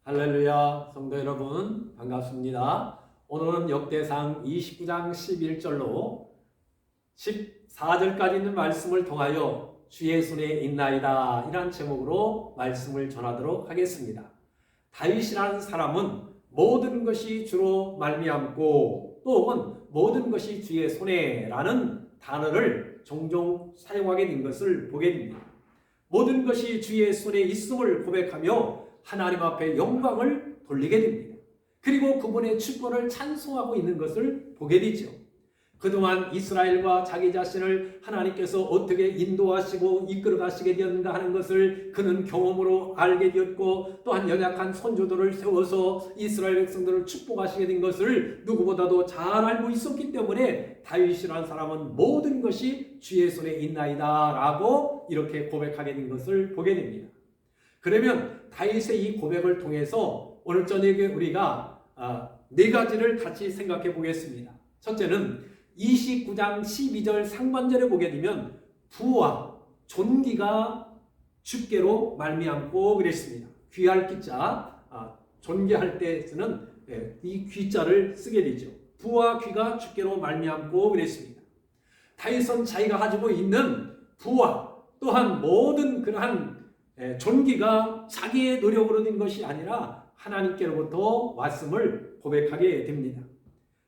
할렐루야, 성도 여러분 반갑습니다. 오늘은 역대상 29장 11절로 14절까지 있는 말씀을 통하여 주의 손에 있나이다 이란 제목으로 말씀을 전하도록 하겠습니다. 다윗이라는 사람은 모든 것이 주로 말미암고 또는 모든 것이 주의 손에라는 단어를 종종 사용하게 된 것을 보게 됩니다. 모든 것이 주의 손에 있음을 고백하며 하나님 앞에 영광을 돌리게 됩니다. 그리고 그분의 주권을 찬송하고 있는 것을 보게 되죠. 그동안 이스라엘과 자기 자신을 하나님께서 어떻게 인도하시고 이끌어 가시게 되었는가 하는 것을 그는 경험으로 알게 되었고, 또한 연약한 선조들을 세워서 이스라엘 백성들을 축복하시게 된 것을 누구보다도 잘 알고 있었기 때문에 다윗이라는 사람은 모든 것이 주의 손에 있나이다 라고 이렇게 고백하게 된 것을 보게 됩니다. 그러면 다윗의 이 고백을 통해서 오늘 저녁에 우리가 네 가지를 같이 생각해 보겠습니다. 첫째는 29장 12절 상반절에 보게 되면 부와 존귀가 주께로 말미암고 그랬습니다. 귀할 귀자, 존귀할 때 쓰는 이 귀자를 쓰게 되죠. 부와 귀가 주께로 말미암고 그랬습니다. 다윗은 자기가 가지고 있는 부와 또한 모든 그러한 존귀가 자기의 노력으로 된 것이 아니라 하나님께로부터 왔음을 고백하게 됩니다.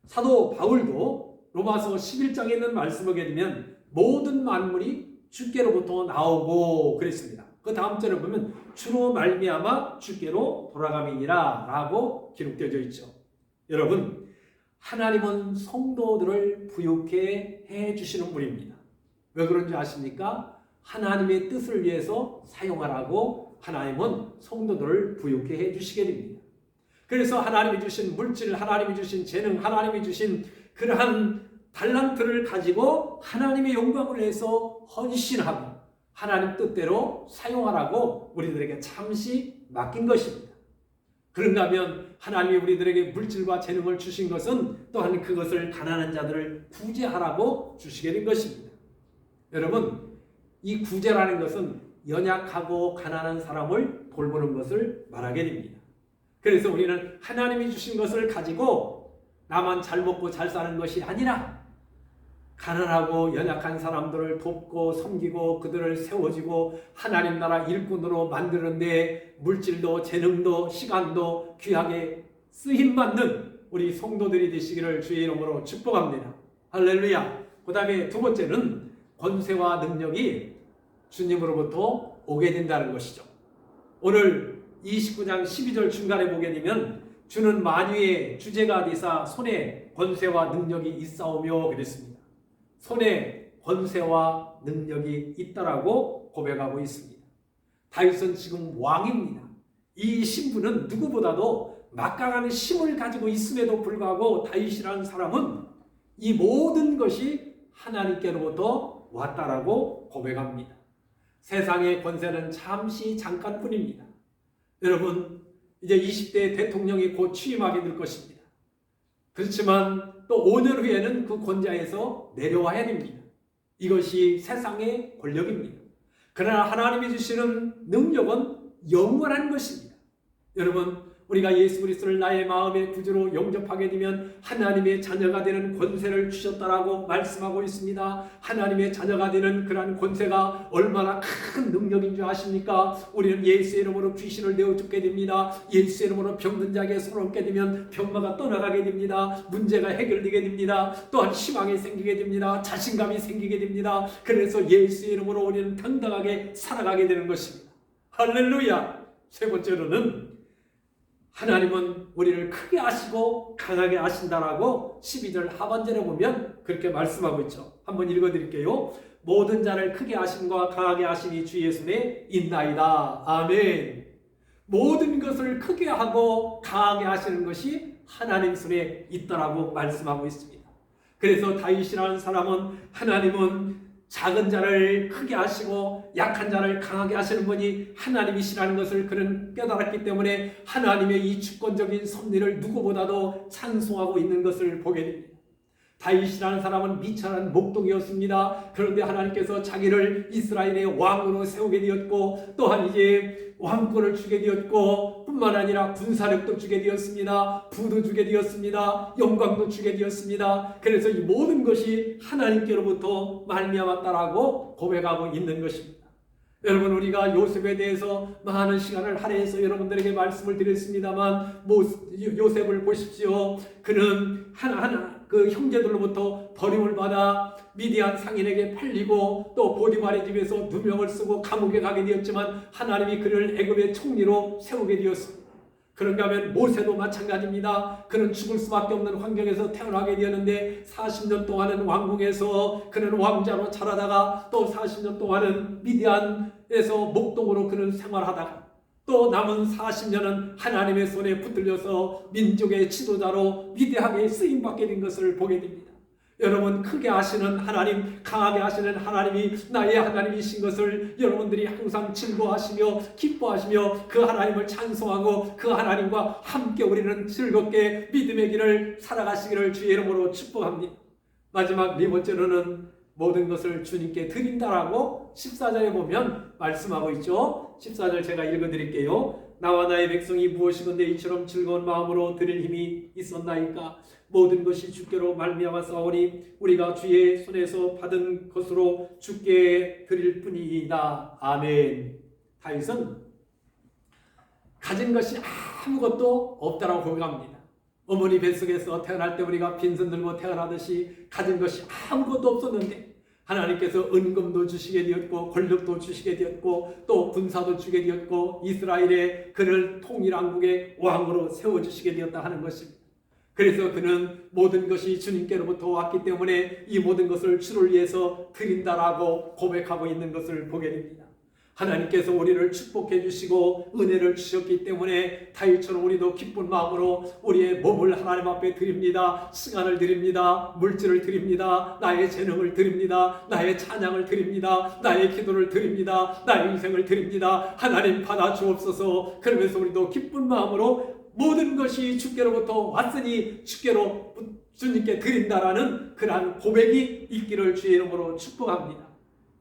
사도 바울도 로마서 11장에 있는 말씀을 보게 되면 모든 만물이 주께로부터 나오고 그랬습니다. 그 다음 절에 보면 주로 말미암아 주께로 돌아감이니라 라고 기록되어 있죠. 여러분, 하나님은 성도들을 부유케 해주시는 분입니다. 왜 그런지 아십니까? 하나님의 뜻을 위해서 사용하라고 하나님은 성도들을 부유케 해주시게 됩니다. 그래서 하나님이 주신 물질, 하나님이 주신 재능, 하나님이 주신 그러한 달란트를 가지고 하나님의 영광을 위해서 헌신하고 하나님 뜻대로 사용하라고 우리들에게 잠시 맡긴 것입니다. 그런가 하면 하나님이 우리들에게 물질과 재능을 주신 것은 또한 그것을 가난한 자들을 구제하라고 주시게 된 것입니다. 여러분, 이 구제라는 것은 연약하고 가난한 사람을 돌보는 것을 말하게 됩니다. 그래서 우리는 하나님이 주신 것을 가지고 나만 잘 먹고 잘 사는 것이 아니라 가난하고 연약한 사람들을 돕고 섬기고 그들을 세워주고 하나님 나라 일꾼으로 만드는데 물질도 재능도 시간도 귀하게 쓰임받는 우리 성도들이 되시기를 주의 이름으로 축복합니다. 할렐루야. 그 다음에 두 번째는 권세와 능력이 주님으로부터 오게 된다는 것이죠. 오늘 29장 12절 중간에 보게 되면 주는 만유의 주제가 되사 손에 권세와 능력이 있사오며 그랬습니다. 손에 권세와 능력이 있다라고 고백하고 있습니다. 다윗은 지금 왕입니다. 이 신분은 누구보다도 막강한 힘을 가지고 있음에도 불구하고 다윗이라는 사람은 이 모든 것이 하나님께로부터 왔다라고 고백합니다. 세상의 권세는 잠시 잠깐뿐입니다. 여러분, 이제 20대 대통령이 곧 취임하게 될 것입니다. 그렇지만 또 5년 후에는 그 권좌에서 내려와야 됩니다. 이것이 세상의 권력입니다. 그러나 하나님이 주시는 능력은 영원한 것입니다. 여러분, 우리가 예수 그리스도를 나의 마음의 구주로 영접하게 되면 하나님의 자녀가 되는 권세를 주셨다라고 말씀하고 있습니다. 하나님의 자녀가 되는 그러한 권세가 얼마나 큰 능력인 줄 아십니까? 우리는 예수의 이름으로 귀신을 내어쫓게 됩니다. 예수의 이름으로 병든 자에게 손을 얹게 되면 병마가 떠나가게 됩니다. 문제가 해결되게 됩니다. 또한 희망이 생기게 됩니다. 자신감이 생기게 됩니다. 그래서 예수의 이름으로 우리는 당당하게 살아가게 되는 것입니다. 할렐루야. 세 번째로는 하나님은 우리를 크게 아시고 강하게 아신다라고 12절 하반절에 보면 그렇게 말씀하고 있죠. 한번 읽어드릴게요. 모든 자를 크게 아심과 강하게 아심이 주의 손에 있나이다. 아멘. 모든 것을 크게 하고 강하게 하시는 것이 하나님 손에 있다라고 말씀하고 있습니다. 그래서 다윗이라는 사람은 하나님은 작은 자를 크게 하시고 약한 자를 강하게 하시는 분이 하나님이시라는 것을 그는 깨달았기 때문에 하나님의 이 주권적인 섭리를 누구보다도 찬송하고 있는 것을 보게 됩니다. 다윗이라는 사람은 미천한 목동이었습니다. 그런데 하나님께서 자기를 이스라엘의 왕으로 세우게 되었고 또한 이제 왕권을 주게 되었고 뿐만 아니라 군사력도 주게 되었습니다. 부도 주게 되었습니다. 영광도 주게 되었습니다. 그래서 이 모든 것이 하나님께로부터 말미암았다라고 고백하고 있는 것입니다. 여러분, 우리가 요셉에 대해서 많은 시간을 할애해서 여러분들에게 말씀을 드렸습니다만 요셉을 보십시오. 그는 하나하나 그 형제들로부터 버림을 받아 미디안 상인에게 팔리고 또 보디발의 집에서 누명을 쓰고 감옥에 가게 되었지만 하나님이 그를 애굽의 총리로 세우게 되었습니다. 그런가 하면 모세도 마찬가지입니다. 그는 죽을 수밖에 없는 환경에서 태어나게 되었는데 40년 동안은 왕궁에서 그는 왕자로 자라다가 또 40년 동안은 미디안에서 목동으로 그는 생활하다가 또 남은 40년은 하나님의 손에 붙들려서 민족의 지도자로 위대하게 쓰임받게 된 것을 보게 됩니다. 여러분, 크게 하시는 하나님, 강하게 하시는 하나님이 나의 하나님이신 것을 여러분들이 항상 즐거워하시며 기뻐하시며 그 하나님을 찬송하고 그 하나님과 함께 우리는 즐겁게 믿음의 길을 살아가시기를 주의 이름으로 축복합니다. 마지막 네 번째로는 모든 것을 주님께 드린다라고 14절에 보면 말씀하고 있죠. 14절 제가 읽어드릴게요. 나와 나의 백성이 무엇이건대 이처럼 즐거운 마음으로 드릴 힘이 있었나이까. 모든 것이 주께로 말미암아 싸우니 우리가 주의 손에서 받은 것으로 주께 드릴 뿐이다. 아멘. 다윗은 가진 것이 아무것도 없다라고 고백합니다. 어머니 뱃속에서 태어날 때 우리가 빈손 들고 태어나듯이 가진 것이 아무것도 없었는데 하나님께서 은금도 주시게 되었고 권력도 주시게 되었고 또 군사도 주게 되었고 이스라엘의 그를 통일왕국의 왕으로 세워주시게 되었다 하는 것입니다. 그래서 그는 모든 것이 주님께로부터 왔기 때문에 이 모든 것을 주를 위해서 드린다라고 고백하고 있는 것을 보게 됩니다. 하나님께서 우리를 축복해 주시고 은혜를 주셨기 때문에 다윗처럼 우리도 기쁜 마음으로 우리의 몸을 하나님 앞에 드립니다. 시간을 드립니다. 물질을 드립니다. 나의 재능을 드립니다. 나의 찬양을 드립니다. 나의 기도를 드립니다. 나의 인생을 드립니다. 하나님 받아 주옵소서. 그러면서 우리도 기쁜 마음으로 모든 것이 주께로부터 왔으니 주님께 드린다라는 그러한 고백이 있기를 주의 이름으로 축복합니다.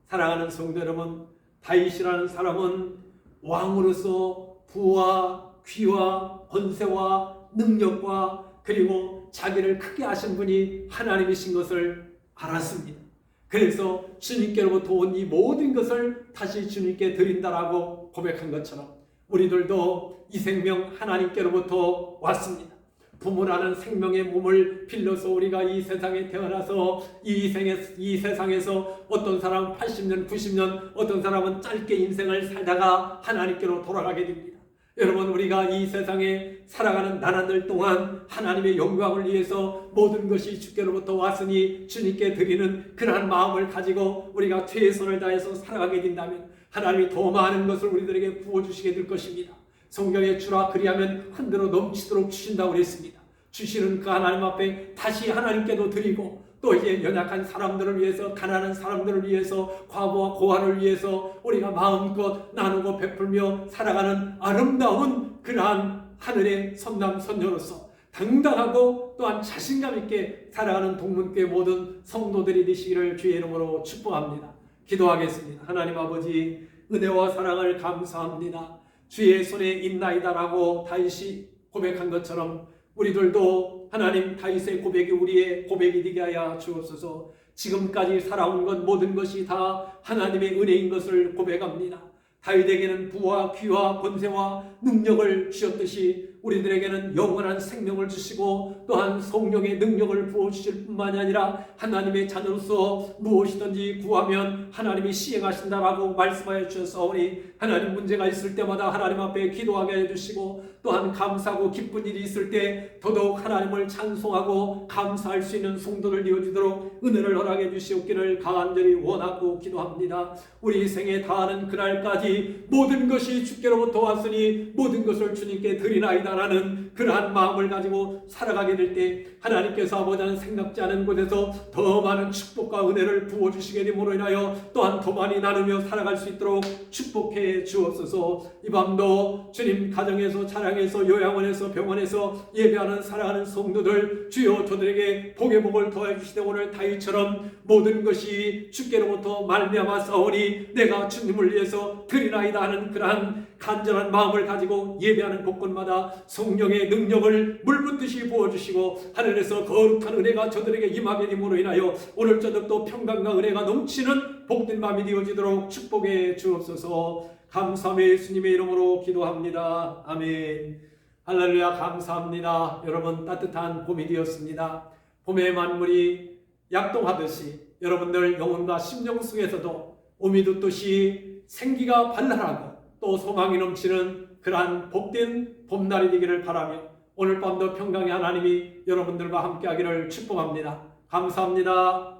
사랑하는 성도 여러분, 다윗이라는 사람은 왕으로서 부와 귀와 권세와 능력과 그리고 자기를 크게 하신 분이 하나님이신 것을 알았습니다. 그래서 주님께로부터 온 이 모든 것을 다시 주님께 드린다라고 고백한 것처럼 우리들도 이 생명 하나님께로부터 왔습니다. 부모라는 생명의 몸을 빌려서 우리가 이 세상에 태어나서 이 세상에서 어떤 사람은 80년, 90년, 어떤 사람은 짧게 인생을 살다가 하나님께로 돌아가게 됩니다. 여러분, 우리가 이 세상에 살아가는 나날들 동안 하나님의 영광을 위해서 모든 것이 주께로부터 왔으니 주님께 드리는 그러한 마음을 가지고 우리가 최선을 다해서 살아가게 된다면 하나님이 더 많은 것을 우리들에게 부어주시게 될 것입니다. 성경에 주라 그리하면 흔들어 넘치도록 주신다고 그랬습니다. 주시는 그 하나님 앞에 다시 하나님께도 드리고 또 이제 연약한 사람들을 위해서, 가난한 사람들을 위해서, 과부와 고아를 위해서 우리가 마음껏 나누고 베풀며 살아가는 아름다운 그러한 하늘의 선남 선녀로서 당당하고 또한 자신감 있게 살아가는 동문교회 모든 성도들이 되시기를 주의 이름으로 축복합니다. 기도하겠습니다. 하나님 아버지, 은혜와 사랑을 감사합니다. 주의 손에 있나이다라고 다윗이 고백한 것처럼 우리들도 하나님 다윗의 고백이 우리의 고백이 되게 하여 주옵소서. 지금까지 살아온 것 모든 것이 다 하나님의 은혜인 것을 고백합니다. 다윗에게는 부와 귀와 권세와 능력을 주셨듯이 우리들에게는 영원한 생명을 주시고 또한 성령의 능력을 부어주실 뿐만이 아니라 하나님의 자녀로서 무엇이든지 구하면 하나님이 시행하신다라고 말씀하여 주셨사오니 하나님 문제가 있을 때마다 하나님 앞에 기도하게 해주시고 또한 감사하고 기쁜 일이 있을 때 더더욱 하나님을 찬송하고 감사할 수 있는 성도를 이어주도록 은혜를 허락해 주시옵기를 간절히 원하고 기도합니다. 우리 생에 다하는 그날까지 모든 것이 주께로부터 왔으니 모든 것을 주님께 드리나이다 라는 그러한 마음을 가지고 살아가게 될 때 하나님께서 아버지는 생각지 않은 곳에서 더 많은 축복과 은혜를 부어주시게 됨으로 인하여 또한 더 많이 나누며 살아갈 수 있도록 축복해 축복해 주옵소서. 이 밤도 주님 가정에서 차량에서 요양원에서 병원에서 예배하는 사랑하는 성도들 주여 저들에게 복의 복을 더해 주시되 오늘 다윗처럼 모든 것이 주께로부터 말미암아 싸우니 내가 주님을 위해서 드리나이다 하는 그러한 간절한 마음을 가지고 예배하는 곳곳마다 성령의 능력을 물붓듯이 부어주시고 하늘에서 거룩한 은혜가 저들에게 임하게 됨으로 인하여 오늘 저녁도 평강과 은혜가 넘치는 복된 밤이 되어지도록 축복해 주옵소서. 감사함의 예수님의 이름으로 기도합니다. 아멘. 할렐루야. 감사합니다. 여러분 따뜻한 봄이 되었습니다. 봄의 만물이 약동하듯이 여러분들 영혼과 심령 속에서도 오미 돋듯이 생기가 발랄하고 또 소망이 넘치는 그러한 복된 봄날이 되기를 바라며 오늘 밤도 평강의 하나님이 여러분들과 함께하기를 축복합니다. 감사합니다.